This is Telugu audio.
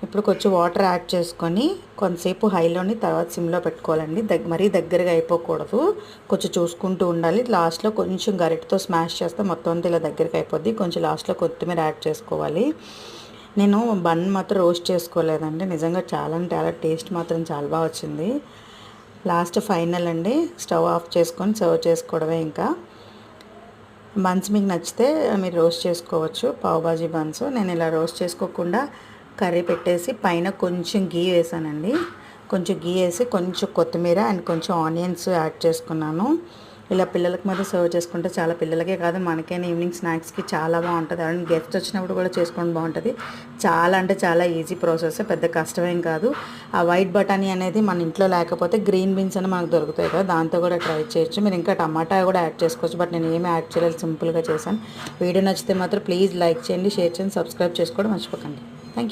ఇప్పుడు కొంచెం వాటర్ యాడ్ చేసుకొని కొంతసేపు హైలోని తర్వాత సిమ్లో పెట్టుకోవాలండి. మరీ దగ్గరగా అయిపోకూడదు, కొంచెం చూసుకుంటూ ఉండాలి. లాస్ట్లో కొంచెం గరిటతో స్మాష్ చేస్తే మొత్తం అంతా ఇలా దగ్గరికి అయిపోద్ది. కొంచెం లాస్ట్లో కొత్తిమీర యాడ్ చేసుకోవాలి. నేను బన్ మాత్రం రోస్ట్ చేసుకోలేదండి, నిజంగా చాలా అంటే చాలా టేస్ట్ మాత్రం చాలా బాగా వచ్చింది. లాస్ట్ ఫైనల్ అండి, స్టవ్ ఆఫ్ చేసుకొని సర్వ్ చేసుకోవడమే. ఇంకా బన్స్ మీకు నచ్చితే మీరు రోస్ట్ చేసుకోవచ్చు, పావుబాజీ బన్స్. నేను ఇలా రోస్ట్ చేసుకోకుండా కర్రీ పెట్టేసి పైన కొంచెం గీ వేసానండి. కొంచెం గీ వేసి కొంచెం కొత్తిమీర అండ్ కొంచెం ఆనియన్స్ యాడ్ చేసుకున్నాను. ఇలా పిల్లలకి మరి సర్వ్ చేసుకుంటే చాలా, పిల్లలకే కాదు మనకైనా ఈవినింగ్ స్నాక్స్కి చాలా బాగుంటుంది. అండ్ గెస్ట్ వచ్చినప్పుడు కూడా చేసుకోవడం బాగుంటుంది. చాలా అంటే చాలా ఈజీ ప్రాసెస్, పెద్ద కష్టమేం కాదు. ఆ వైట్ బటానీ అనేది మన ఇంట్లో లేకపోతే గ్రీన్ బీన్స్ అని మనకు దొరుకుతాయి కదా, దాంతో కూడా ట్రై చేయొచ్చు. మీరు ఇంకా టమాటా కూడా యాడ్ చేసుకోవచ్చు, బట్ నేను ఏమీ యాడ్ చేయలేదు, సింపుల్గా చేశాను. వీడియో నచ్చితే మాత్రం ప్లీజ్ లైక్ చేయండి, షేర్ చేయండి, సబ్స్క్రైబ్ చేసుకోవడం మర్చిపోకండి.